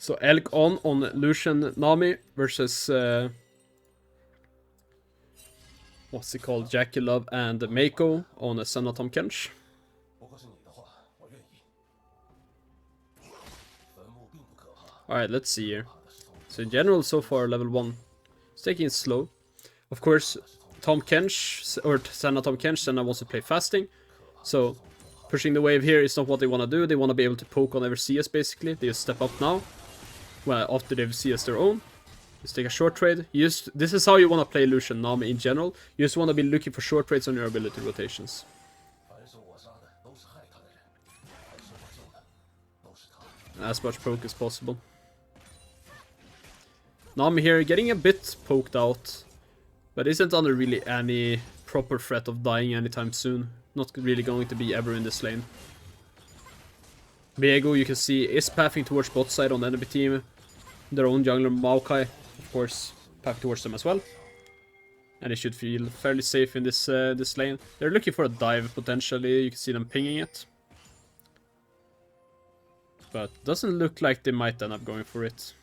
So ELK on Lucian Nami versus what's it called? Jackie Love and Mako on a Senna Tom Kench. Alright, let's see here. So in general, so far, level 1. It's taking it slow. Of course, Tom Kench, or Senna Tom Kench, Senna wants to play fasting. So, pushing the wave here is not what they want to do. They want to be able to poke on every CS, basically. They just step up now. Well, after they've CS their own. Just take a short trade. This is how you want to play Lucian Nami in general. You just want to be looking for short trades on your ability rotations. As much poke as possible. Nami here getting a bit poked out, but isn't under really any proper threat of dying anytime soon. Not really going to be ever in this lane. Viego, you can see, is pathing towards bot side on the enemy team. Their own jungler Maokai, of course, path towards them as well. And they should feel fairly safe in this this lane. They're looking for a dive potentially. You can see them pinging it. But doesn't look like they might end up going for it.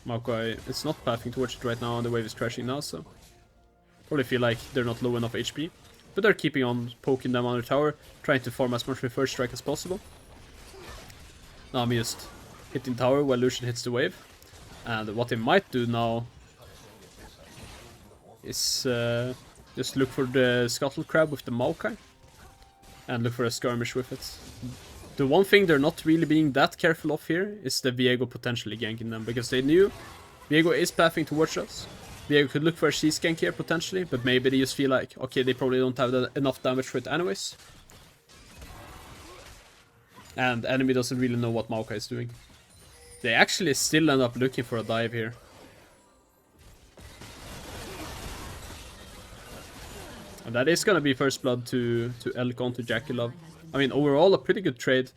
Maokai is not pathing towards it right now, and the wave is crashing now, so probably feel like they're not low enough HP. But they're keeping on poking them on the tower, trying to farm as much with first strike as possible. Now I'm just hitting tower while Lucian hits the wave. And what they might do now is just look for the Scuttle Crab with the Maokai. And look for a skirmish with it. The one thing they're not really being that careful of here is the Viego potentially ganking them, because they knew Viego is pathing towards us. Viego could look for a C-skank here potentially, but maybe they just feel like, okay, they probably don't have enough damage for it anyways. And the enemy doesn't really know what Maokai is doing. They actually still end up looking for a dive here. And that is gonna be first blood to ELK onto Jackie Love. I mean, overall, a pretty good trade.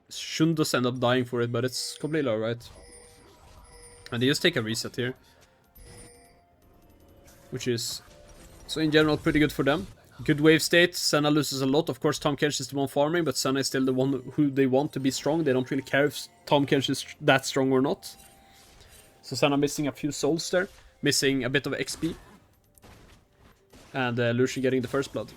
Shouldn't just end up dying for it, but it's completely alright. And they just take a reset here. Which is, so in general, pretty good for them. Good wave state. Senna loses a lot. Of course, Tom Kench is the one farming, but Senna is still the one who they want to be strong. They don't really care if Tom Kench is that strong or not. So Senna missing a few souls there. Missing a bit of XP. And Lucian getting the first blood.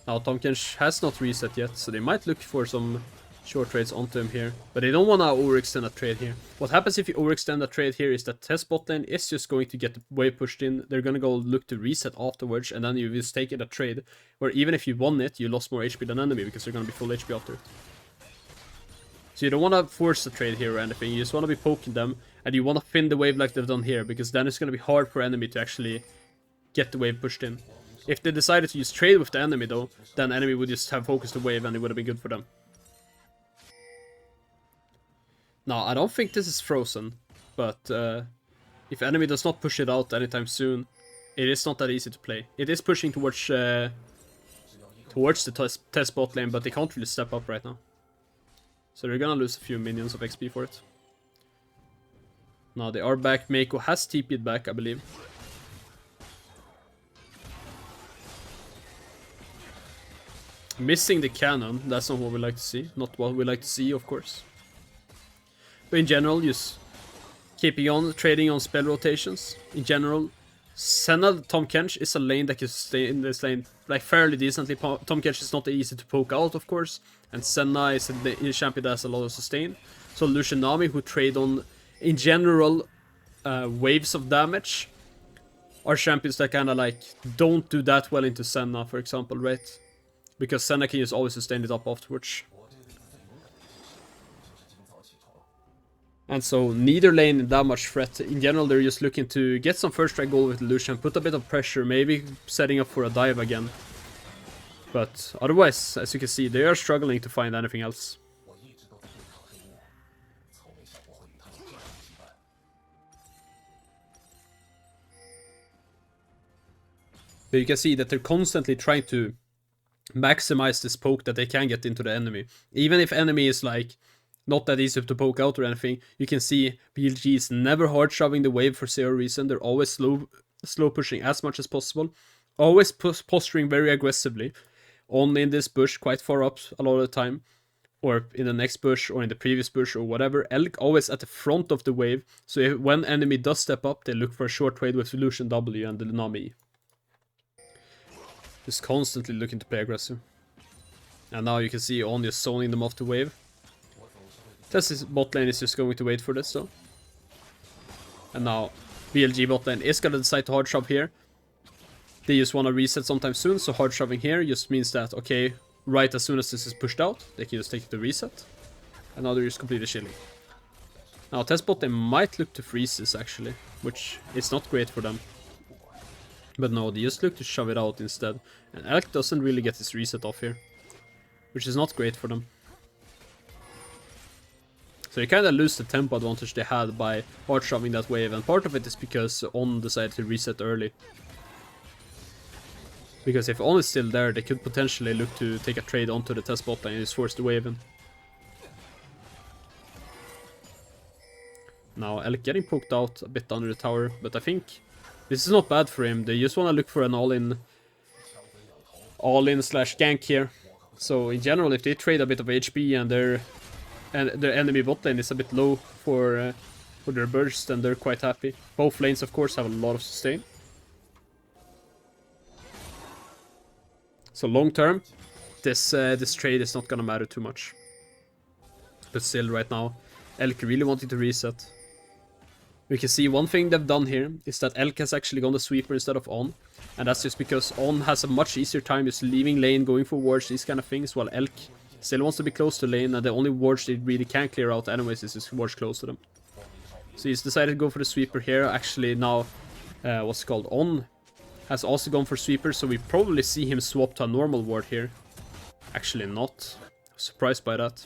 Now Tom Kench has not reset yet, so they might look for some short trades onto him here. But they don't want to overextend a trade here. What happens if you overextend a trade here is that TES bot lane is just going to get the wave pushed in. They're going to go look to reset afterwards, and then you just take it a trade where even if you won it, you lost more HP than enemy because they're going to be full HP after it. So you don't want to force a trade here or anything. You just want to be poking them, and you want to fin the wave like they've done here, because then it's going to be hard for enemy to actually get the wave pushed in. If they decided to use trade with the enemy though, then enemy would just have focused the wave and it would have been good for them. Now, I don't think this is frozen, but if enemy does not push it out anytime soon, it is not that easy to play. It is pushing towards the TES bot lane, but they can't really step up right now. So they're gonna lose a few minions of XP for it. Now they are back. Mako has TP'd back, I believe. Missing the cannon, that's not what we like to see. Not what we like to see, of course. But in general, just keeping on trading on spell rotations. In general, Senna Tom Kench is a lane that can stay in this lane like fairly decently. Tom Kench is not easy to poke out, of course. And Senna is a champion that has a lot of sustain. So Lucian Nami, who trade on, in general, waves of damage, are champions that kind of like don't do that well into Senna, for example, right? Because Senna can just always sustain it up afterwards. And so neither lane is that much threat. In general, they're just looking to get some first strike goal with Lucian, put a bit of pressure, maybe setting up for a dive again. But otherwise, as you can see, they are struggling to find anything else. But you can see that they're constantly trying to maximize this poke that they can get into the enemy. Even if enemy is like not that easy to poke out or anything, you can see BLG is never hard shoving the wave for zero reason. They're always slow pushing as much as possible, always posturing very aggressively, only in this bush quite far up a lot of the time, or in the next bush or in the previous bush or whatever. ELK always at the front of the wave, so when enemy does step up, they look for a short trade with Lucian W and the Nami. Just constantly looking to play aggressive. And now you can see On just zoning them off the wave. TES bot lane is just going to wait for this though. And now BLG bot lane is gonna decide to hard shove here. They just wanna reset sometime soon, so hard shoving here just means that, okay, right as soon as this is pushed out, they can just take the reset. And now they're just completely chilling. Now TES bot they might look to freeze this actually, which is not great for them. But no, they just look to shove it out instead. And ELK doesn't really get his reset off here, which is not great for them. So you kinda lose the tempo advantage they had by hard shoving that wave, and part of it is because On decided to reset early. Because if On is still there, they could potentially look to take a trade onto the TES bot lane and just force the wave in. Now ELK getting poked out a bit under the tower, but I think this is not bad for him. They just wanna look for an all-in slash gank here. So in general, if they trade a bit of HP and their enemy bot lane is a bit low for their burst, then they're quite happy. Both lanes, of course, have a lot of sustain. So long term, this trade is not gonna matter too much. But still, right now, ELK really wanting to reset. We can see one thing they've done here is that ELK has actually gone the sweeper instead of On. And that's just because On has a much easier time just leaving lane, going for wards, these kind of things, while ELK still wants to be close to lane, and the only wards they really can clear out anyways is just wards close to them. So he's decided to go for the sweeper here. Actually now, what's it called? On has also gone for sweeper, so we probably see him swap to a normal ward here. Actually not. Surprised by that.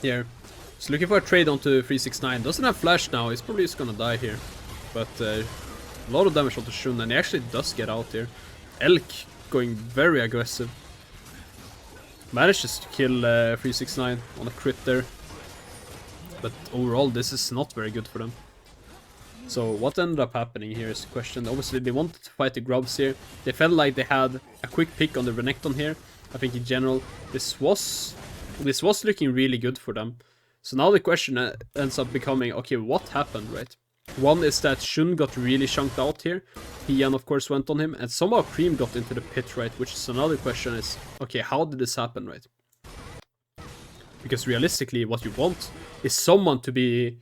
Here. He's looking for a trade onto 369. Doesn't have flash now. He's probably just gonna die here. But a lot of damage onto Shun, and he actually does get out here. ELK going very aggressive. Manages to kill 369 on a crit there. But overall, this is not very good for them. So what ended up happening here is the question. Obviously, they wanted to fight the grubs here. They felt like they had a quick pick on the Renekton here. I think in general, this was looking really good for them. So now the question ends up becoming, okay, what happened, right? One is that Shun got really chunked out here. Pian, of course, went on him, and somehow Cream got into the pit, right? Which is another question is, okay, how did this happen, right? Because realistically, what you want is someone to be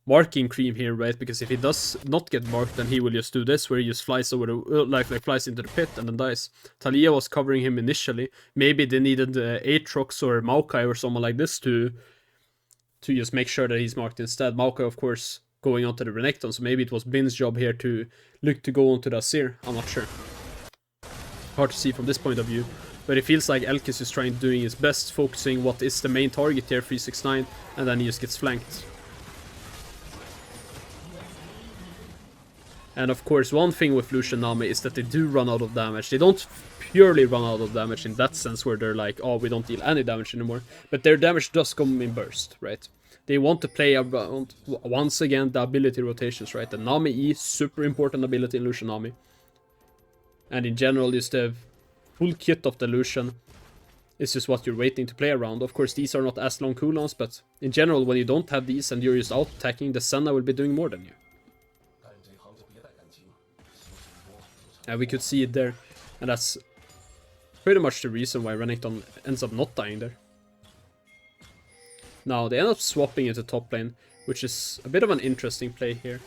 marking Cream here, right? Because if he does not get marked, then he will just do this, where he just flies over the, like flies into the pit and then dies. Talia was covering him initially. Maybe they needed Aatrox or Maokai or someone like this to just make sure that he's marked instead. Maokai, of course, going onto the Renekton, so maybe it was Bin's job here to look to go onto the Azir. I'm not sure. Hard to see from this point of view. But it feels like ELK is just doing his best, focusing what is the main target here, 369, and then he just gets flanked. And of course, one thing with Lucian Nami is that they do run out of damage. They don't purely run out of damage in that sense where they're like, oh, we don't deal any damage anymore. But their damage does come in burst, right? They want to play around, once again, the ability rotations, right? The Nami E, super important ability in Lucian Nami. And in general, just the full kit of the Lucian is just what you're waiting to play around. Of course, these are not as long cooldowns, but in general, when you don't have these and you're just out attacking, the Senna will be doing more than you. And we could see it there, and that's pretty much the reason why Renekton ends up not dying there. Now, they end up swapping into top lane, which is a bit of an interesting play here.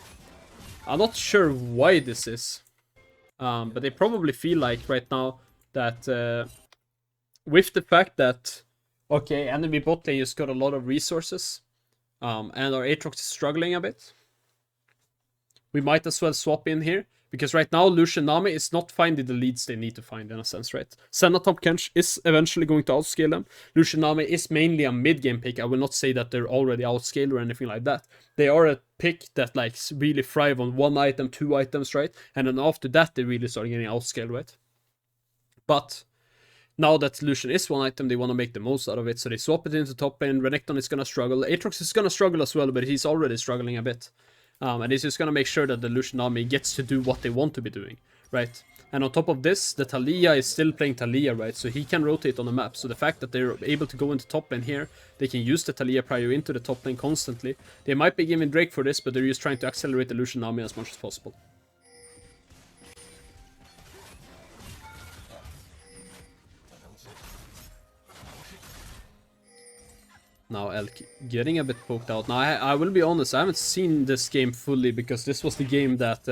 I'm not sure why this is, but they probably feel like right now that with the fact that, okay, enemy bot lane just got a lot of resources, and our Aatrox is struggling a bit, we might as well swap in here, Because right now, Lucian Nami is not finding the leads they need to find in a sense, right? Senna Top Kench is eventually going to outscale them. Lucian Nami is mainly a mid-game pick. I will not say that they're already outscaled or anything like that. They are a pick that like really thrive on 1 item, 2 items, right? And then after that, they really start getting outscaled, right? But now that Lucian is 1 item, they want to make the most out of it. So they swap it into top lane. Renekton is going to struggle. Aatrox is going to struggle as well, but he's already struggling a bit. And he's just going to make sure that the Lucian army gets to do what they want to be doing, right? And on top of this, the Talia is still playing Talia, right? So he can rotate on the map. So the fact that they're able to go into top lane here, they can use the Talia prio into the top lane constantly. They might be giving Drake for this, but they're just trying to accelerate the Lucian army as much as possible. Now ELK getting a bit poked out. Now I will be honest, I haven't seen this game fully because this was the game that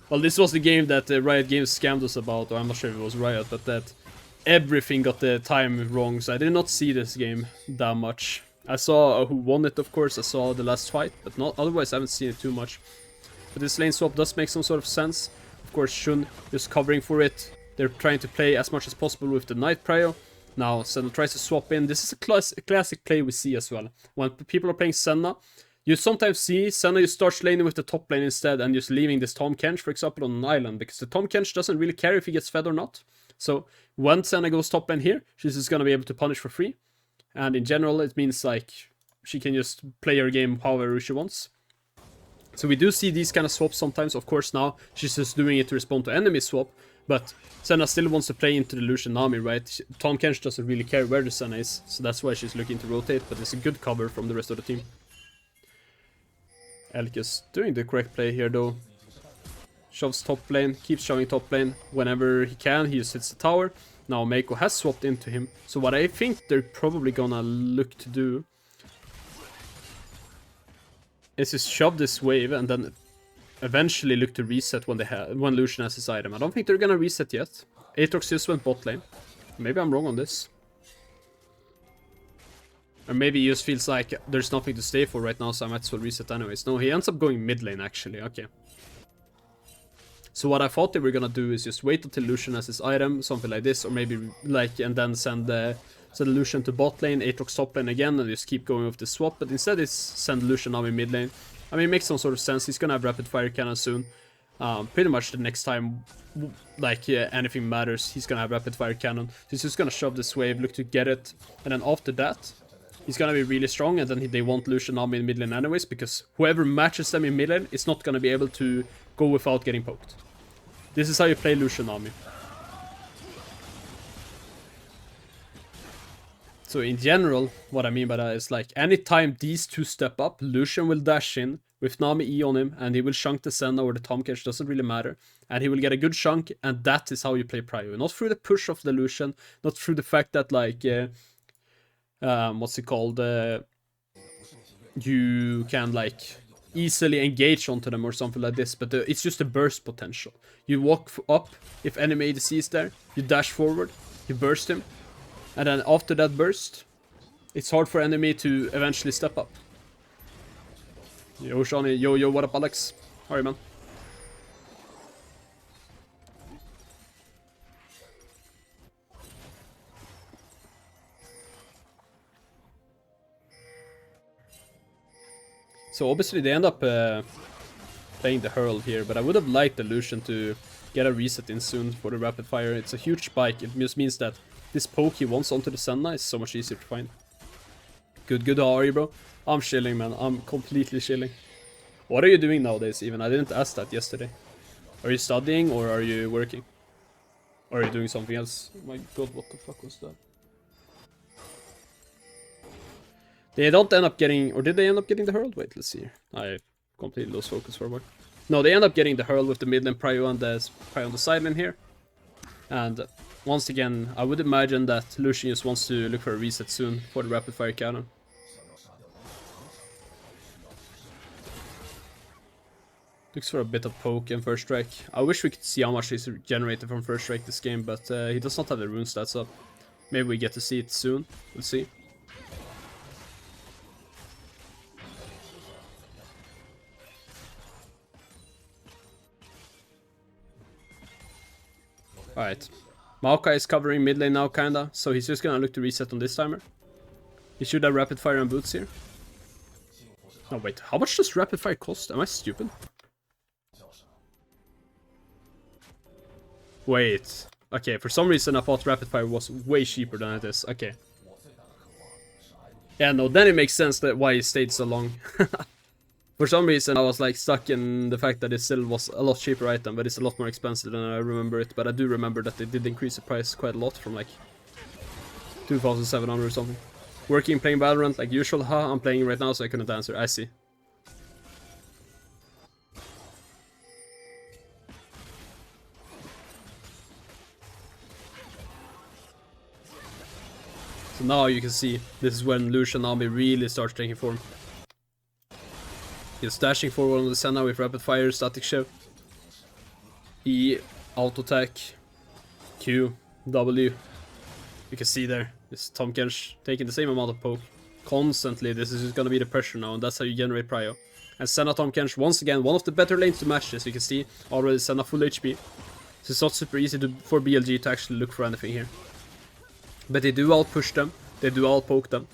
this was the game that Riot Games scammed us about, or I'm not sure if it was Riot, but that everything got the time wrong, so I did not see this game that much. I saw who won it, of course, I saw the last fight, but not otherwise I haven't seen it too much. But this lane swap does make some sort of sense. Of course, Shun just covering for it. They're trying to play as much as possible with the Knight prio. Now, Senna tries to swap in. This is a classic play we see as well. When people are playing Senna, you sometimes see Senna just starts laning with the top lane instead and just leaving this Tahm Kench, for example, on an island. Because the Tahm Kench doesn't really care if he gets fed or not. So, when Senna goes top lane here, she's just going to be able to punish for free. And in general, it means like she can just play her game however she wants. So we do see these kind of swaps sometimes. Of course, now she's just doing it to respond to enemy swap. But Senna still wants to play into the Lucian army, right? Tahm Kench doesn't really care where the Senna is, so that's why she's looking to rotate, but it's a good cover from the rest of the team. ELK is doing the correct play here, though. Shoves top lane, keeps shoving top lane. Whenever he can, he just hits the tower. Now Meiko has swapped into him, so what I think they're probably gonna look to do is just shove this wave and then eventually look to reset when Lucian has his item. I don't think they're gonna reset yet. Aatrox just went bot lane. Maybe I'm wrong on this. Or maybe he just feels like there's nothing to stay for right now, so I might as well reset anyways. No, he ends up going mid lane actually, okay. So what I thought they were gonna do is just wait until Lucian has his item, something like this, or maybe like, and then send Lucian to bot lane, Aatrox top lane again, and just keep going with the swap, but instead it's send Lucian now in mid lane. I mean, it makes some sort of sense. He's gonna have rapid fire cannon soon. Pretty much the next time, like, anything matters, he's gonna have rapid fire cannon. So he's just gonna shove this wave, look to get it, and then after that, he's gonna be really strong, and then they want Lucian army in mid lane anyways, because whoever matches them in mid lane is not gonna be able to go without getting poked. This is how you play Lucian army. So in general, what I mean by that is like, anytime these two step up, Lucian will dash in with Nami E on him, and he will chunk the Senna or the Tahm Kench, doesn't really matter. And he will get a good chunk, and that is how you play prio. Not through the push of the Lucian, not through the fact that like, what's it called, you can like easily engage onto them or something like this, but it's just a burst potential. You walk up, if enemy ADC is there, you dash forward, you burst him, and then after that burst, it's hard for enemy to eventually step up. Yo, Shawnee. Yo, what up, Alex? How are you, man? So obviously they end up playing the Herald here, but I would have liked the Lucian to get a reset in soon for the rapid fire. It's a huge spike. It just means that this poke he wants onto the Senna is so much easier to find. Good, how are you, bro? I'm chilling, man. I'm completely chilling. What are you doing nowadays, even? I didn't ask that yesterday. Are you studying, or are you working? Or are you doing something else? Oh my god, what the fuck was that? They don't end up getting... Or did they end up getting the Herald? Wait, let's see. I completely lost focus for a while. No, they end up getting the Herald with the mid lane prio and the prio on the side lane here. And once again, I would imagine that Lucian just wants to look for a reset soon for the rapid fire cannon. Looks for a bit of poke and first strike. I wish we could see how much he's generated from first strike this game, but he does not have the rune stats up. Maybe we get to see it soon. We'll see. Alright. Maokai is covering mid lane now, kinda, so he's just gonna look to reset on this timer. He should have rapid fire and boots here. Oh wait, how much does rapid fire cost? Am I stupid? Wait. Okay, for some reason I thought rapid fire was way cheaper than it is. Okay. Yeah, no, then it makes sense that why it stayed so long. For some reason I was like stuck in the fact that it still was a lot cheaper item, but it's a lot more expensive than I remember it. But I do remember that they did increase the price quite a lot from like 2,700 or something. Working, playing Valorant like usual. I'm playing right now, so I couldn't answer. I see. So now you can see, this is when Lucian army really starts taking form. He's dashing forward on the Senna with rapid fire, static shiv. E, auto attack, Q, W. You can see there, this Tom Kench taking the same amount of poke. Constantly, this is gonna be the pressure now, and that's how you generate prio. And Senna Tom Kench, once again, one of the better lanes to match this. You can see already Senna full HP. So it's not super easy for BLG to actually look for anything here. But they do outpush them, they do outpoke them.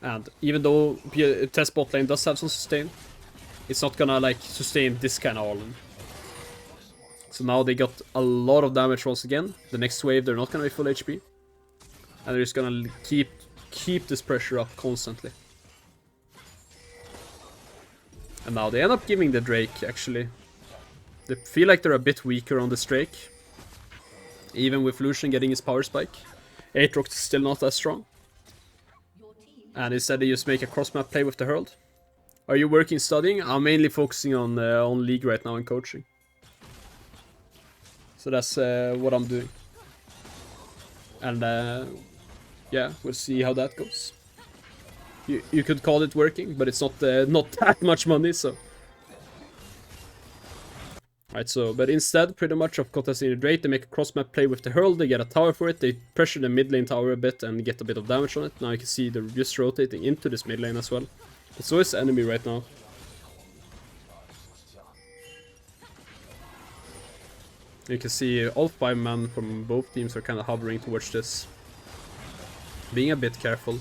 And even though TES bot lane does have some sustain, it's not gonna like sustain this kind of all-in. So now they got a lot of damage once again. The next wave they're not gonna be full HP. And they're just gonna keep this pressure up constantly. And now they end up giving the Drake actually. They feel like they're a bit weaker on this Drake. Even with Lucian getting his power spike. Aatrox is still not as strong. And instead they just make a cross-map play with the Herald. Are you working, studying? I'm mainly focusing on League right now and coaching. So that's what I'm doing. And yeah, we'll see how that goes. You could call it working, but it's not that much money, so. Right, so, but instead, pretty much of contesting the Drake, they make a cross-map play with the Herald, they get a tower for it, they pressure the mid lane tower a bit and get a bit of damage on it. Now you can see they're just rotating into this mid lane as well. But so is the enemy right now. You can see all 5 men from both teams are kind of hovering towards this. Being a bit careful.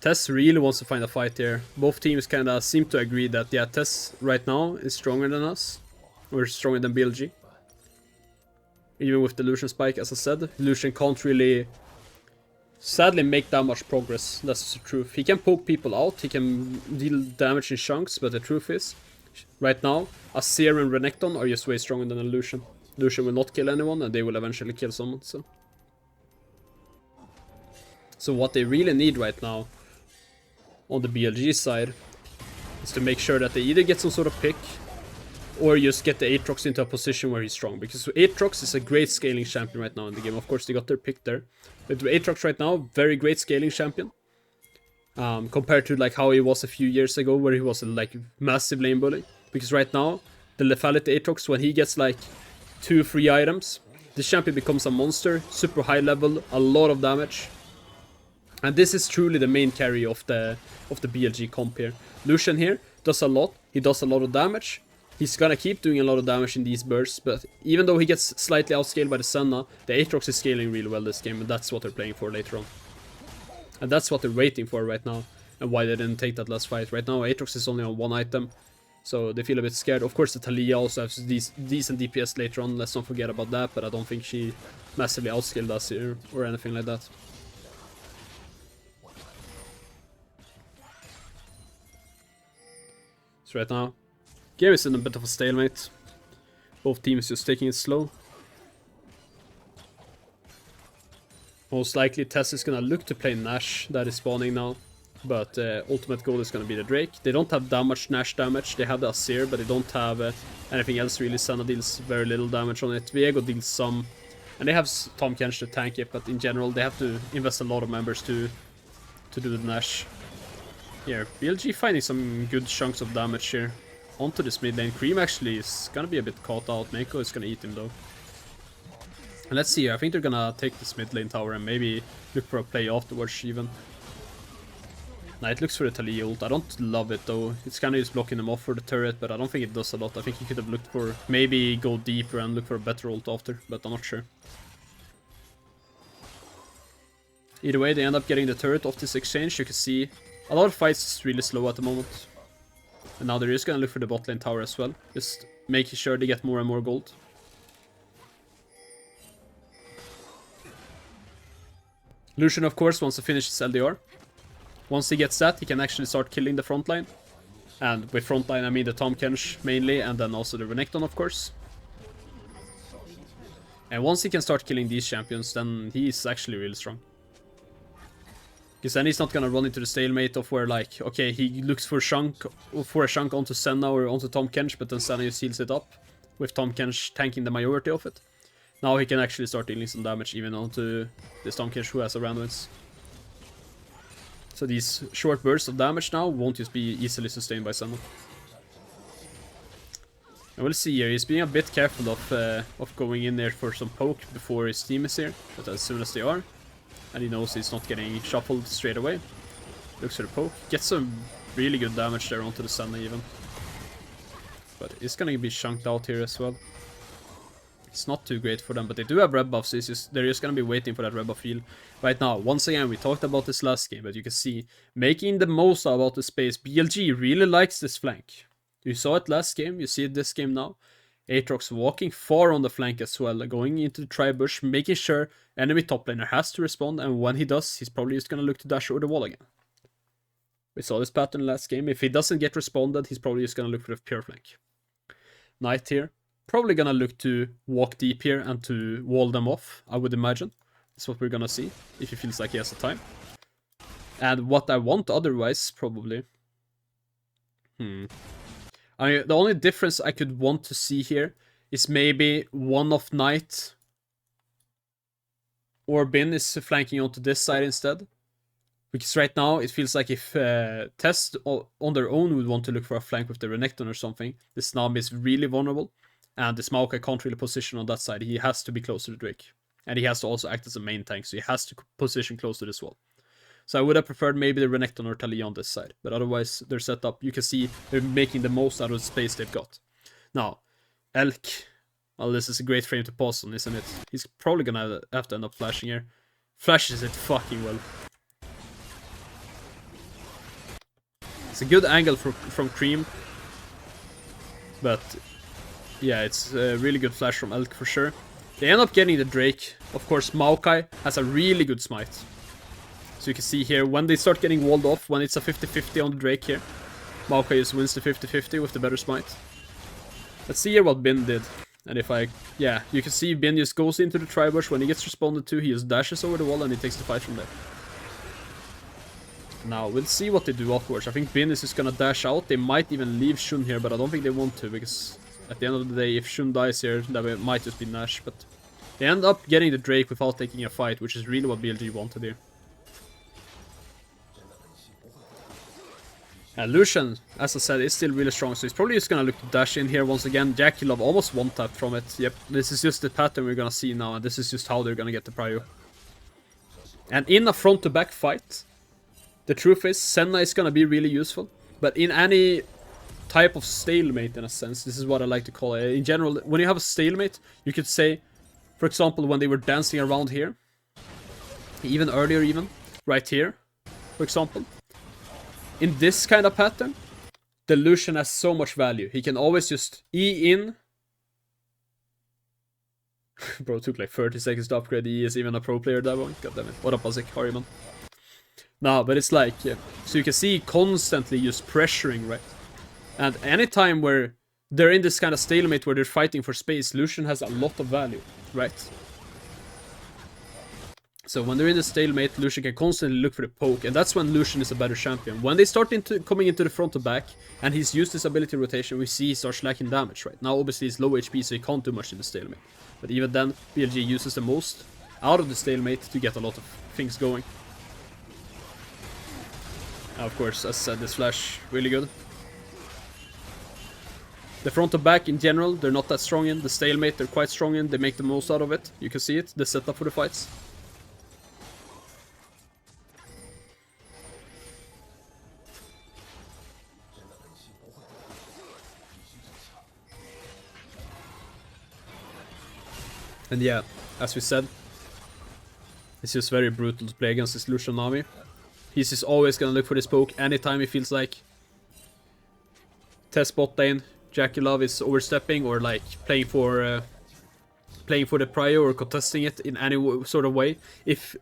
TES really wants to find a fight here. Both teams kind of seem to agree that, yeah, TES right now is stronger than us. Or stronger than BLG. Even with the Lucian spike, as I said. Lucian can't really, sadly, make that much progress. That's the truth. He can poke people out, he can deal damage in chunks, but the truth is, right now, Azir and Renekton are just way stronger than a Lucian. Lucian will not kill anyone, and they will eventually kill someone, so. So what they really need right now, on the BLG side, is to make sure that they either get some sort of pick, or just get the Aatrox into a position where he's strong. Because Aatrox is a great scaling champion right now in the game. Of course, they got their pick there. But Aatrox right now, very great scaling champion. Compared to like how he was a few years ago, where he was a like massive lane bully. Because right now, the lethality Aatrox, when he gets like 2-3 items, this champion becomes a monster, super high level, a lot of damage. And this is truly the main carry of the BLG comp here. Lucian here does a lot, he does a lot of damage. He's gonna keep doing a lot of damage in these bursts, but even though he gets slightly outscaled by the Senna, the Aatrox is scaling really well this game, and that's what they're playing for later on. And that's what they're waiting for right now, and why they didn't take that last fight. Right now, Aatrox is only on 1 item, so they feel a bit scared. Of course, the Talia also has decent DPS later on, let's not forget about that, but I don't think she massively outscaled us here, or anything like that. So right now, game is in a bit of a stalemate. Both teams just taking it slow. Most likely TES is gonna look to play Nash, that is spawning now. But ultimate goal is gonna be the Drake. They don't have that much Nash damage, they have the Azir, but they don't have anything else really. Senna deals very little damage on it, Viego deals some. And they have Tom Kench to tank it, but in general they have to invest a lot of members to do the Nash. Here, BLG finding some good chunks of damage here. Onto this mid lane. Cream actually is gonna be a bit caught out. Mako is gonna eat him though. And let's see, I think they're gonna take this mid lane tower and maybe look for a play afterwards even. Knight looks for the Tali ult. I don't love it though. It's kind of just blocking them off for the turret, but I don't think it does a lot. I think he could have looked for, maybe go deeper and look for a better ult after, but I'm not sure. Either way, they end up getting the turret off this exchange. You can see a lot of fights is really slow at the moment. And now they're just gonna look for the bot lane tower as well. Just making sure they get more and more gold. Lucian, of course, wants to finish his LDR. Once he gets that, he can actually start killing the front line. And with front line, I mean the Tahm Kench mainly, and then also the Renekton, of course. And once he can start killing these champions, then he's actually really strong. Because then he's not gonna run into the stalemate of where, like, okay, he looks for a chunk onto Senna or onto Tahm Kench, but then Senna just heals it up, with Tahm Kench tanking the majority of it. Now he can actually start dealing some damage even onto this Tahm Kench who has a randomize. So these short bursts of damage now won't just be easily sustained by Senna. And we'll see here, he's being a bit careful of going in there for some poke before his team is here, but as soon as they are, and he knows he's not getting shuffled straight away, looks for the poke, gets some really good damage there onto the Senna even. But it's gonna be chunked out here as well. It's not too great for them, but they do have red buffs, so they're just gonna be waiting for that red buff heal. Right now, once again, we talked about this last game, but you can see, making the most about the space, BLG really likes this flank. You saw it last game, you see it this game now. Aatrox walking far on the flank as well, going into the tri-bush, making sure enemy top laner has to respond, and when he does, he's probably just gonna look to dash over the wall again. We saw this pattern last game, if he doesn't get responded, he's probably just gonna look for the pure flank. Knight here. Probably gonna look to walk deep here and to wall them off, I would imagine. That's what we're gonna see, if he feels like he has the time. And what I want otherwise, probably... I mean, the only difference I could want to see here is maybe one of Knight or Bin is flanking onto this side instead. Because right now, it feels like if TES on their own would want to look for a flank with the Renekton or something, this Nam is really vulnerable. And this Maokai can't really position on that side. He has to be close to the Drake. And he has to also act as a main tank, so he has to position close to this wall. So I would have preferred maybe the Renekton or Tali on this side. But otherwise, they're set up. You can see they're making the most out of the space they've got. Now, ELK. Well, this is a great frame to pause on, isn't it? He's probably gonna have to end up flashing here. Flashes it fucking well. It's a good angle from Cream. But... yeah, it's a really good flash from ELK for sure. They end up getting the Drake. Of course, Maokai has a really good smite. So you can see here, when they start getting walled off, when it's a 50-50 on the Drake here, Maokai just wins the 50-50 with the better smite. Let's see here what Bin did. And if I... yeah, you can see Bin just goes into the tri-bush. When he gets responded to, he just dashes over the wall and he takes the fight from there. Now, we'll see what they do afterwards. I think Bin is just gonna dash out. They might even leave Shun here, but I don't think they want to, because... at the end of the day, if Shun dies here, that might just be Nash, but... they end up getting the Drake without taking a fight, which is really what BLG wanted here. And Lucian, as I said, is still really strong, so he's probably just gonna look to dash in here once again. Jackie Love almost one-tapped from it. Yep, this is just the pattern we're gonna see now, and this is just how they're gonna get the prio. And in a front-to-back fight, the truth is, Senna is gonna be really useful, but in any... type of stalemate in a sense, this is what I like to call it. In general, when you have a stalemate, you could say, for example, when they were dancing around here, even earlier even, right here, for example, in this kind of pattern, the Lucian has so much value. He can always just E in. Bro, it took like 30 seconds to upgrade. He is even a pro player, that one. God damn it. What up, Azik? How are you, man? No, but it's like, yeah. So you can see constantly just pressuring, right? And anytime where they're in this kind of stalemate where they're fighting for space, Lucian has a lot of value, right? So when they're in the stalemate, Lucian can constantly look for the poke, and that's when Lucian is a better champion. When they start coming into the front to back, and he's used his ability rotation, we see he starts lacking damage, right? Now obviously he's low HP, so he can't do much in the stalemate. But even then, BLG uses the most out of the stalemate to get a lot of things going. And of course, as I said, this flash, really good. The front to back in general, they're not that strong in. The stalemate, they're quite strong in. They make the most out of it. You can see it, the setup for the fights. And yeah, as we said, it's just very brutal to play against this Lucian Nami. He's just always gonna look for this poke anytime he feels like TES bot lane, Jackie Love is overstepping or like playing for the prio or contesting it in any sort of way. If,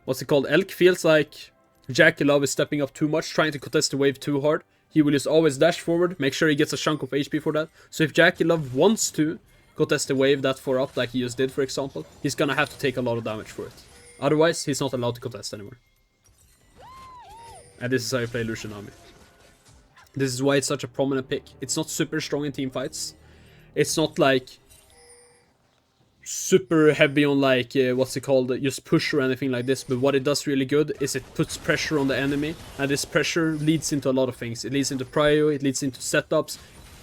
what's it called, ELK feels like Jackie Love is stepping up too much, trying to contest the wave too hard, he will just always dash forward, make sure he gets a chunk of HP for that. So if Jackie Love wants to contest the wave that far up, like he just did for example, he's gonna have to take a lot of damage for it. Otherwise, he's not allowed to contest anymore. And this is how you play Lucian Nami. This is why it's such a prominent pick. It's not super strong in team fights. It's not like super heavy on like, what's it called, just push or anything like this. But what it does really good is it puts pressure on the enemy. And this pressure leads into a lot of things. It leads into prio, it leads into setups.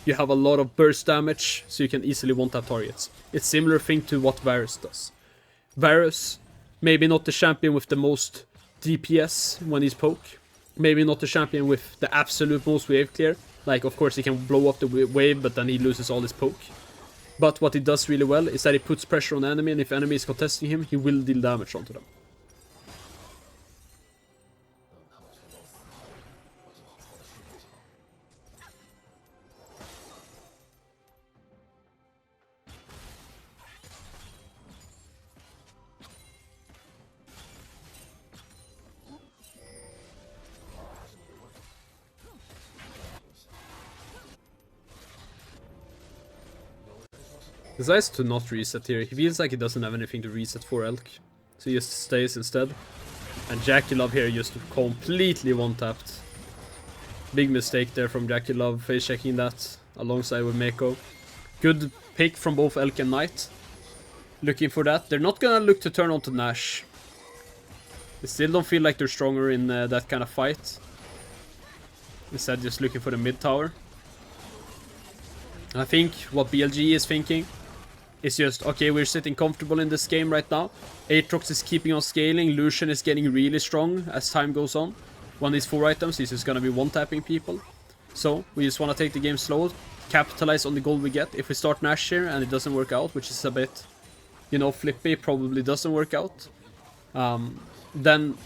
You have a lot of burst damage, so you can easily one-tap targets. It's similar thing to what Varus does. Varus, maybe not the champion with the most DPS when he's poke. Maybe not the champion with the absolute most wave clear. Like, of course, he can blow up the wave, but then he loses all his poke. But what he does really well is that he puts pressure on the enemy, and if enemy is contesting him, he will deal damage onto them. Decides to not reset here. He feels like he doesn't have anything to reset for ELK. So he just stays instead. And Jackie Love here just completely one-tapped. Big mistake there from Jackie Love, face checking that alongside with Mako. Good pick from both ELK and Knight. Looking for that. They're not gonna look to turn on to Nash. They still don't feel like they're stronger in that kind of fight. Instead just looking for the mid tower. I think what BLG is thinking is just, okay, we're sitting comfortable in this game right now. Aatrox is keeping on scaling, Lucian is getting really strong as time goes on. One of these 4 items, he's just gonna be one-tapping people. So, we just wanna take the game slow, capitalize on the gold we get. If we start Nash here and it doesn't work out, which is a bit, you know, flippy, probably doesn't work out, then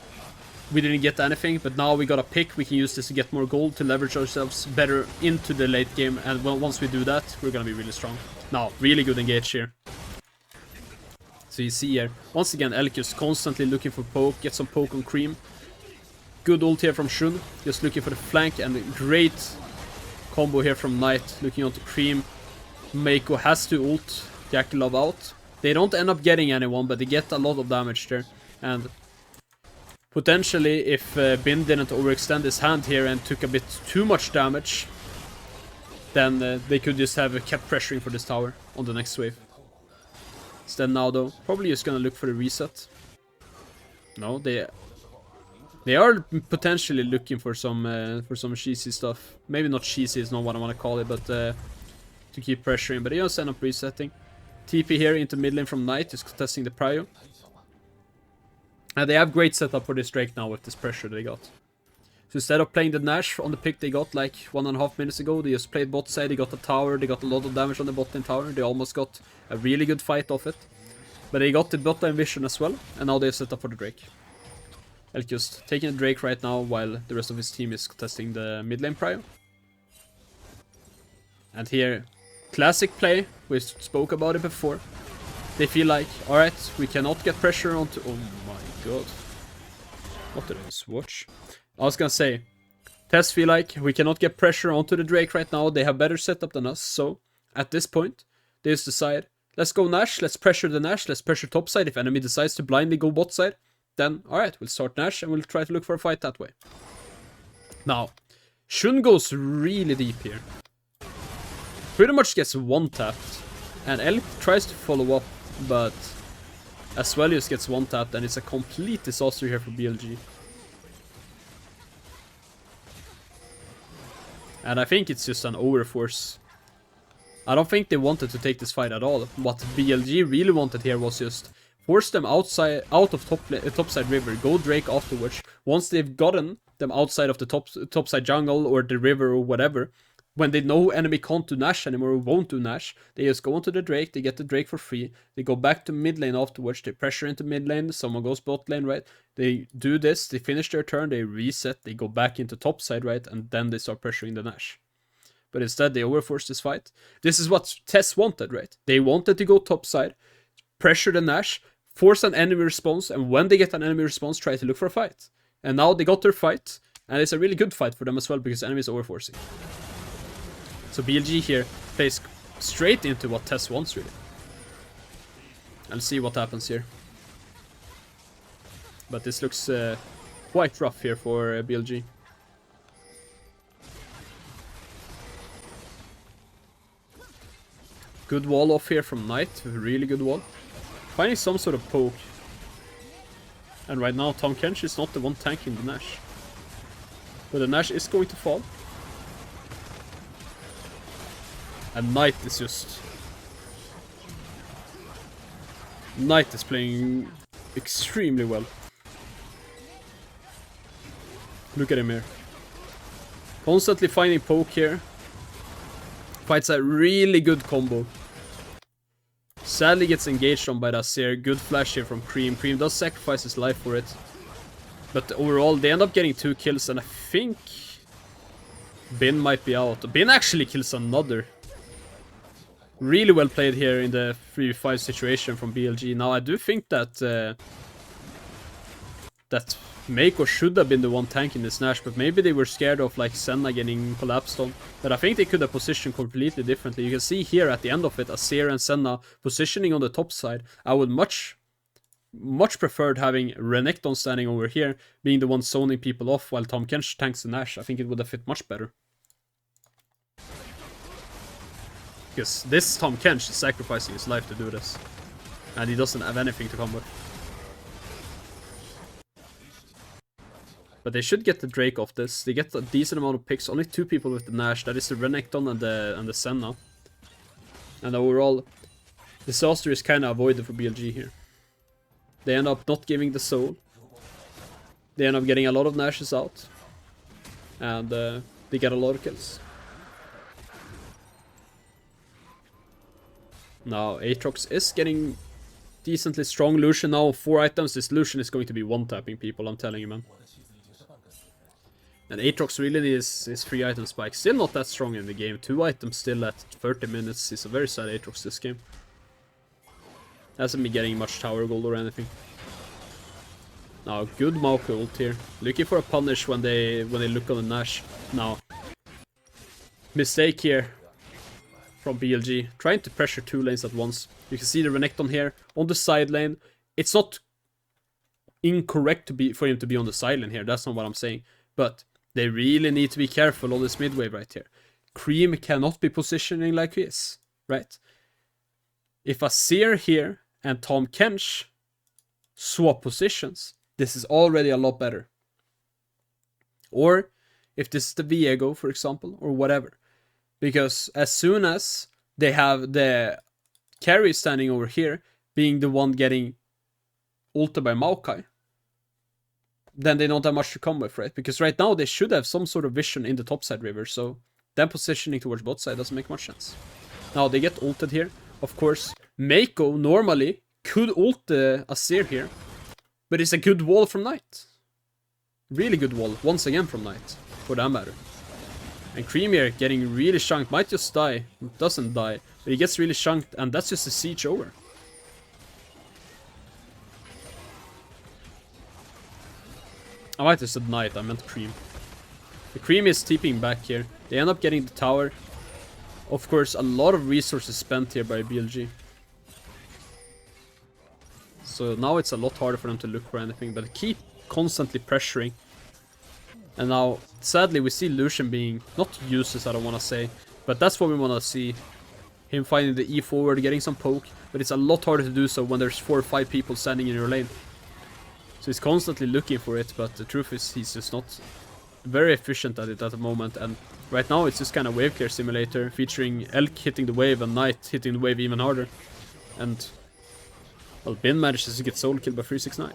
we didn't get anything, but now we got a pick. We can use this to get more gold, to leverage ourselves better into the late game, and once we do that, we're gonna be really strong. Now, really good engage here. So you see here, once again, ELK is constantly looking for poke, get some poke on cream. Good ult here from Shun, just looking for the flank, and a great combo here from Knight, looking onto cream. Mako has to ult Jackie Love out. They don't end up getting anyone, but they get a lot of damage there. And potentially, if Bin didn't overextend his hand here and took a bit too much damage, then they could just have kept pressuring for this tower on the next wave. Instead now though, probably just gonna look for the reset. No, they are potentially looking for some cheesy stuff. Maybe not cheesy is not what I want to call it, but to keep pressuring. But they just end up resetting. TP here into mid lane from Knight, is contesting the prio. And they have great setup for this Drake now with this pressure they got. So instead of playing the Nash on the pick they got like 1.5 minutes ago, they just played bot side, they got a tower, they got a lot of damage on the bot lane tower, they almost got a really good fight off it. But they got the bot lane vision as well, and now they've set up for the Drake. ELK just taking the Drake right now while the rest of his team is contesting the mid lane prio. And here, classic play, we spoke about it before. They feel like, alright, we cannot get pressure onto... Oh my god. What did I just watch? I was gonna say, TES feel like we cannot get pressure onto the Drake right now. They have better setup than us. So, at this point, they just decide, let's go Nash, let's pressure the Nash, let's pressure top side. If enemy decides to blindly go bot side, then alright, we'll start Nash and we'll try to look for a fight that way. Now, Shun goes really deep here. Pretty much gets one-tapped. And ELK tries to follow up, but as well just gets one-tapped, and it's a complete disaster here for BLG. And I think it's just an overforce. I don't think they wanted to take this fight at all. What BLG really wanted here was just force them out of topside river, go Drake afterwards. Once they've gotten them outside of the topside jungle or the river or whatever, when they know enemy can't do Nash anymore or won't do Nash, they just go onto the Drake, they get the Drake for free, they go back to mid lane afterwards, they pressure into mid lane, someone goes bot lane, right? They do this, they finish their turn, they reset, they go back into top side, right? And then they start pressuring the Nash. But instead, they overforce this fight. This is what TES wanted, right? They wanted to go top side, pressure the Nash, force an enemy response, and when they get an enemy response, try to look for a fight. And now they got their fight, and it's a really good fight for them as well, because the enemy is overforcing. So BLG here plays straight into what TES wants, really. I'll see what happens here. But this looks quite rough here for BLG. Good wall off here from Knight, really good wall. Finding some sort of poke. And right now Tahm Kench is not the one tanking the Nash. But the Nash is going to fall. And Knight is just... Knight is playing extremely well. Look at him here. Constantly finding poke here. Fights a really good combo. Sadly gets engaged on by the Azir. Good flash here from Cream. Cream does sacrifice his life for it. But overall, they end up getting 2 kills, and I think Bin might be out. Bin actually kills another. Really well played here in the 3v5 situation from BLG. Now, I do think that that Mako should have been the one tanking this Nash, but maybe they were scared of like Senna getting collapsed on. But I think they could have positioned completely differently. You can see here at the end of it, Azir and Senna positioning on the top side. I would much preferred having Renekton standing over here, being the one zoning people off while Tahm Kench tanks the Nash. I think it would have fit much better. Because this Tahm Kench is sacrificing his life to do this. And he doesn't have anything to come with. But they should get the Drake off this. They get a decent amount of picks. Only 2 people with the Nash. That is the Renekton and the Senna. And overall, disaster is kind of avoided for BLG here. They end up not giving the soul. They end up getting a lot of Nashes out. And they get a lot of kills. Now, Aatrox is getting decently strong. Lucian now, 4 items. This Lucian is going to be one-tapping people, I'm telling you, man. And Aatrox really needs his 3 item spike. Still not that strong in the game. 2 items still at 30 minutes. He's a very sad Aatrox this game. Hasn't been getting much tower gold or anything. Now, good Mako ult here. Looking for a punish when they look on the Nash. Now, mistake here from BLG. Trying to pressure 2 lanes at once. You can see the Renekton here on the side lane. It's not incorrect for him to be on the side lane here. That's not what I'm saying. But they really need to be careful on this mid wave right here. Cream cannot be positioning like this, right? If Azir here and Tahm Kench swap positions, this is already a lot better. Or if this is the Viego, for example, or whatever. Because as soon as they have the carry standing over here, being the one getting ulted by Maokai, then they don't have much to come with, right? Because right now they should have some sort of vision in the topside river, so them positioning towards bot side doesn't make much sense. Now they get ulted here. Of course, Mako normally could ult the Azir here, but it's a good wall from Knight. Really good wall, once again from Knight, for that matter. And Cream here getting really chunked, might just die, doesn't die, but he gets really chunked, and that's just a siege over. I might have said Knight, I meant Cream. The Cream is TPing back here. They end up getting the tower. Of course, a lot of resources spent here by BLG. So now it's a lot harder for them to look for anything, but keep constantly pressuring. And now, sadly, we see Lucian being, not useless, I don't want to say, but that's what we want to see. Him finding the E forward, getting some poke, but it's a lot harder to do so when there's 4 or 5 people standing in your lane. So he's constantly looking for it, but the truth is he's just not very efficient at it at the moment. And right now it's just kind of wave clear simulator, featuring ELK hitting the wave and Knight hitting the wave even harder. And, well, Bin manages to get solo killed by 369.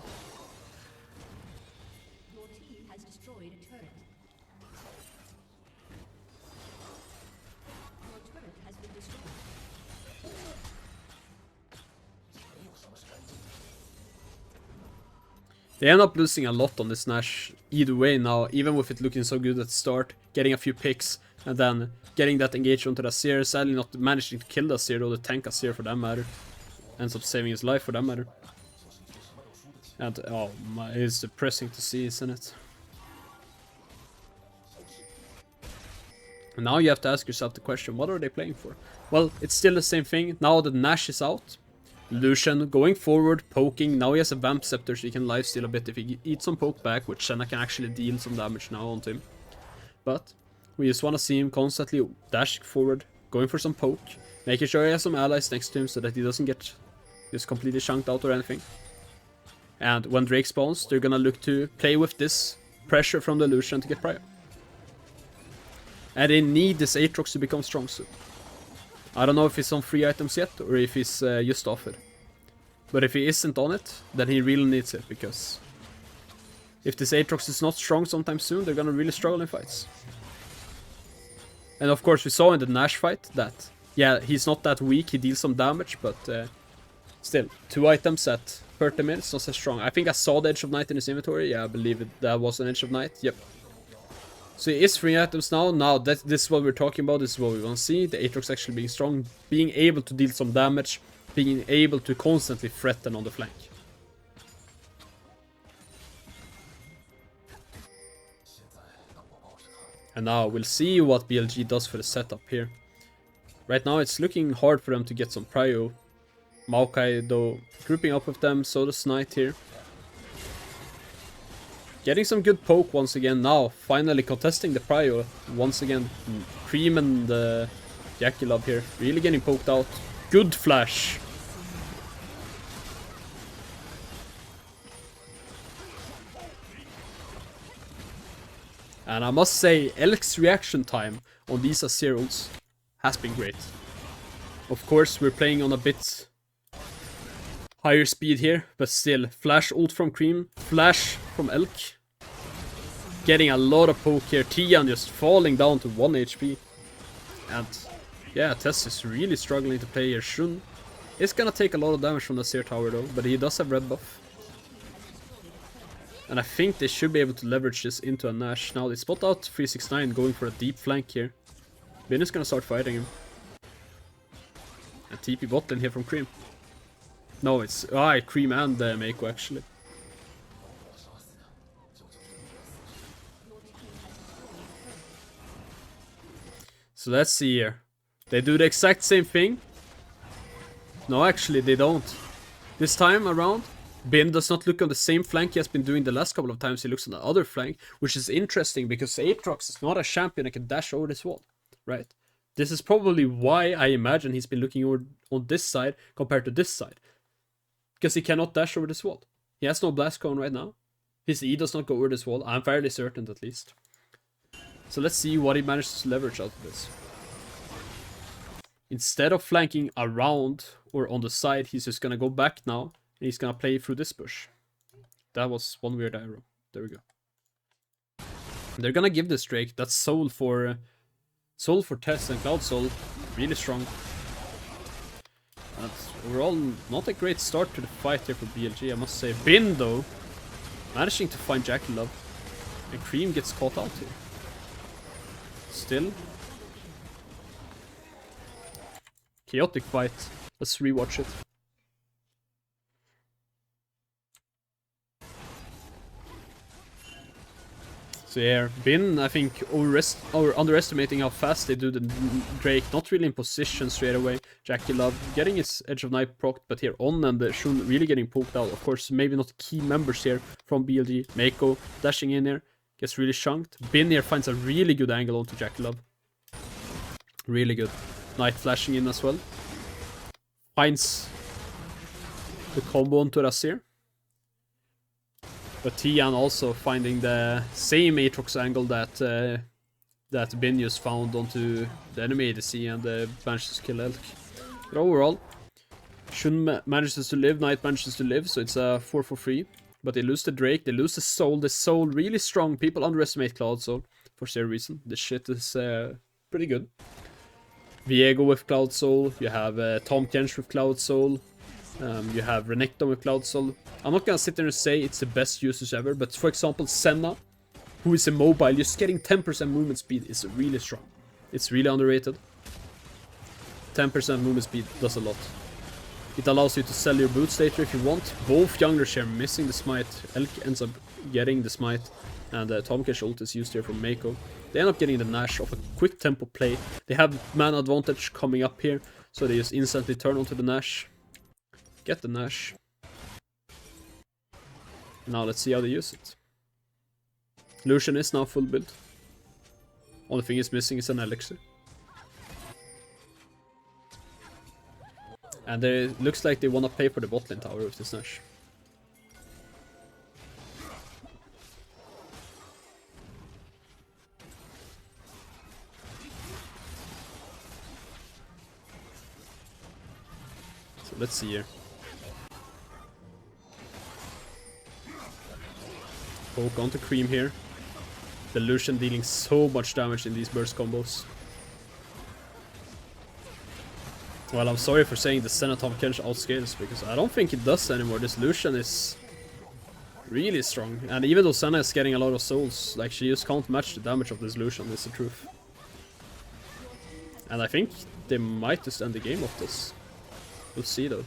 They end up losing a lot on this Nash either way now, even with it looking so good at the start, getting a few picks, and then getting that engage onto the Azir, sadly not managing to kill the Azir, or the tank Azir for that matter. Ends up saving his life for that matter. And, oh my, it's depressing to see, isn't it? And now you have to ask yourself the question, what are they playing for? Well, it's still the same thing. Now that Nash is out, Lucian going forward, poking. Now he has a Vamp Scepter, so he can lifesteal a bit if he eats some poke back, which Senna can actually deal some damage now onto him. But we just want to see him constantly dashing forward, going for some poke, making sure he has some allies next to him so that he doesn't get just completely chunked out or anything. And when Drake spawns, they're gonna look to play with this pressure from the Lucian to get prio. And they need this Aatrox to become strong soon. I don't know if he's on free items yet, or if he's just off it. But if he isn't on it, then he really needs it, because if this Aatrox is not strong sometime soon, they're gonna really struggle in fights. And of course we saw in the Nash fight that, yeah, he's not that weak, he deals some damage, but still, 2 items at 30 minutes, not so strong. I think I saw the Edge of Night in his inventory, yeah, I believe that was an Edge of Night, yep. So he is 3 items now. Now this is what we're talking about, this is what we want to see. The Aatrox actually being strong, being able to deal some damage, being able to constantly threaten on the flank. And now we'll see what BLG does for the setup here. Right now it's looking hard for them to get some prio. Maokai though grouping up with them, so does Knight here. Getting some good poke once again now, finally contesting the prio once again. Cream and Jackie Love here, really getting poked out. Good flash. And I must say, ELK's reaction time on these Azir ults has been great. Of course, we're playing on a bit higher speed here, but still, flash ult from Cream, flash from ELK. Getting a lot of poke here, Tian just falling down to 1 HP. And yeah, TES is really struggling to play here. Shun is gonna take a lot of damage from the Azir tower though, but he does have red buff. And I think they should be able to leverage this into a Nash. Now they spot out 369 going for a deep flank here. Bin is gonna start fighting him. And TP bot lane here from Cream. No, it's Cream and Meiko actually. So let's see here. They do the exact same thing. No, actually they don't. This time around, Bin does not look on the same flank he has been doing the last couple of times. He looks on the other flank, which is interesting because Aatrox is not a champion that can dash over this wall, right? This is probably why I imagine he's been looking over on this side compared to this side. Because he cannot dash over this wall. He has no blast cone right now. His E does not go over this wall. I'm fairly certain at least. So let's see what he manages to leverage out of this. Instead of flanking around or on the side, he's just gonna go back now. And he's gonna play through this bush. That was one weird arrow. There we go. They're gonna give this Drake. That's Soul for TES and Cloud Soul. Really strong. That's overall not a great start to the fight here for BLG, I must say. Bin though, managing to find Jackie Love. And Cream gets caught out here. Still. Chaotic fight. Let's rewatch it. So yeah, Bin, I think, underestimating how fast they do the Drake. Not really in position straight away. Jackie Love getting his Edge of Night procced, but here on and the Shun really getting poked out. Of course, maybe not key members here from BLG. Meiko dashing in here, gets really chunked. Bin here finds a really good angle onto Jackie Love. Really good. Knight flashing in as well. Finds the combo onto Azir. But Tian also finding the same Aatrox angle that that Bin just found onto the enemy ADC and manages to kill ELK. But overall, Shun manages to live, Knight manages to live, so it's a 4-4-3. But they lose the Drake, they lose the Soul. The Soul really strong. People underestimate Cloud Soul for some reason. This shit is pretty good. Viego with Cloud Soul. You have Tom Kench with Cloud Soul. You have Renekton with Cloud Soul. I'm not gonna sit there and say it's the best usage ever, but for example, Senna, who is immobile, just getting 10% movement speed is really strong. It's really underrated. 10% movement speed does a lot. It allows you to sell your boots later if you want. Both junglers here missing the smite. ELK ends up getting the smite, and Tomkesh ult is used here from Mako. They end up getting the Nash off a quick tempo play. They have mana advantage coming up here, so they just instantly turn onto the Nash. Get the Nash. Now let's see how they use it. Lucian is now full build. Only thing is missing is an elixir. And it looks like they wanna play for the bot lane tower with this Nash. So let's see here. Poke onto Cream here. The Lucian dealing so much damage in these burst combos. Well, I'm sorry for saying the Senna Tomkesh outscales, because I don't think it does anymore. This Lucian is really strong. And even though Senna is getting a lot of souls, like, she just can't match the damage of this Lucian, it's the truth. And I think they might just end the game of this. We'll see though.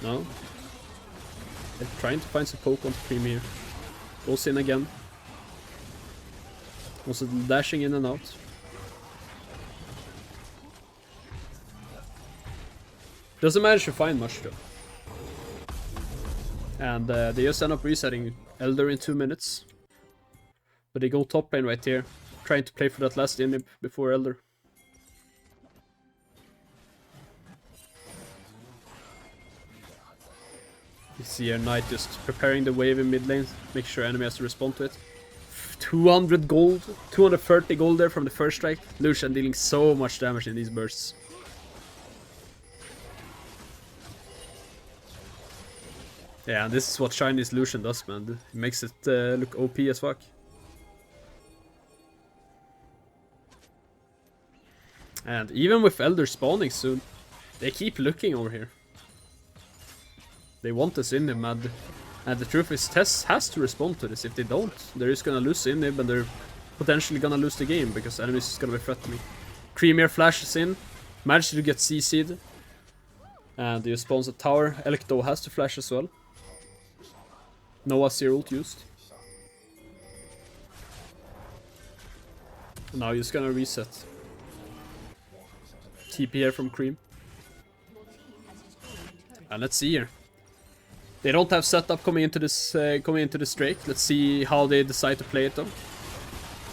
No? They're trying to find some poke onto Cream here. Goes in again. Also dashing in and out. Doesn't manage to find much though. And they just end up resetting Elder in 2 minutes. But they go top lane right here, trying to play for that last inhib before Elder. You see here Knight just preparing the wave in mid lane, make sure enemy has to respond to it. 200 gold, 230 gold there from the first strike. Lucian dealing so much damage in these bursts. Yeah, and this is what Chinese Lucian does, man. It makes it look OP as fuck. And even with Elder spawning soon, they keep looking over here. They want this inhib, man. And the truth is, TES has to respond to this. If they don't, they're just gonna lose inhib and they're potentially gonna lose the game because enemies is gonna be threatening. Creamier flashes in, manages to get CC'd. And he spawns a tower. ELK though has to flash as well. No Azir ult used. Now he's gonna reset. TP here from Cream. And let's see here. They don't have setup coming into this Drake. Let's see how they decide to play it though.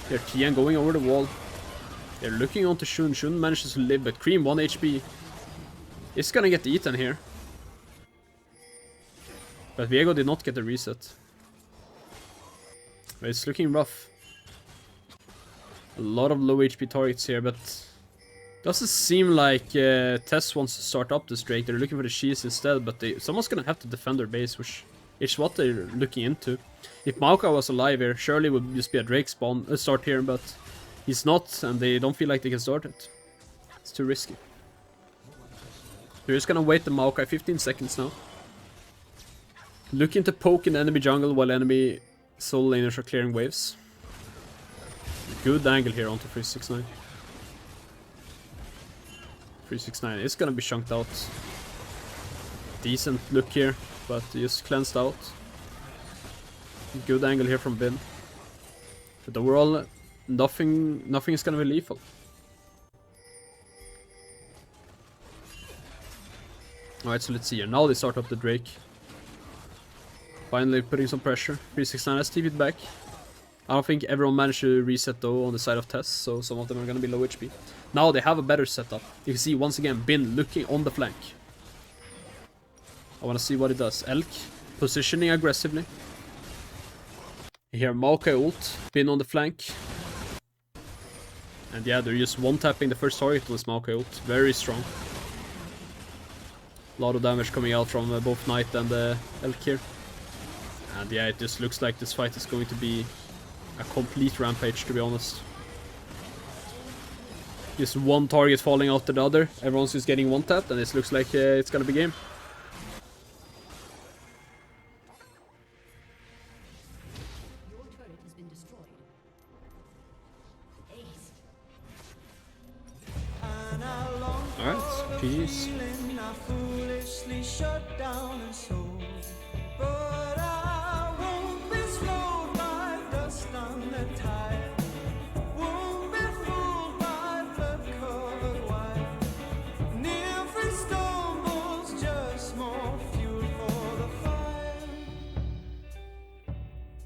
They're Tian going over the wall. They're looking onto Shun. Shun manages to live, but Cream 1 HP. Is gonna get eaten here. But Viego did not get the reset. But it's looking rough. A lot of low HP targets here, but doesn't seem like TES wants to start up this Drake. They're looking for the Shees instead, but someone's gonna have to defend their base, which is what they're looking into. If Maokai was alive here, surely it would just be a Drake spawn start here, but he's not, and they don't feel like they can start it. It's too risky. They're just gonna wait the Maokai 15 seconds now. Looking to poke in the enemy jungle while enemy solo laners are clearing waves. Good angle here onto 369. 369 is gonna be chunked out. Decent look here, but just cleansed out. Good angle here from Bin. But overall, nothing is gonna be lethal. Alright, so let's see here. Now they start up the Drake. Finally putting some pressure. 369 has TP'd back. I don't think everyone managed to reset though on the side of TES, so some of them are gonna be low HP. Now they have a better setup. You can see once again Bin looking on the flank. I wanna see what it does. ELK positioning aggressively. Here Maokai ult, Bin on the flank. And yeah, they're just one-tapping the first target on this Maokai ult. Very strong. A lot of damage coming out from both Knight and ELK here. And yeah, it just looks like this fight is going to be a complete rampage, to be honest. Just one target falling after the other. Everyone's just getting one tapped, and it looks like it's gonna be game. Your turret has been destroyed. Ace. Alright, peace. Foolishly shut down and sold.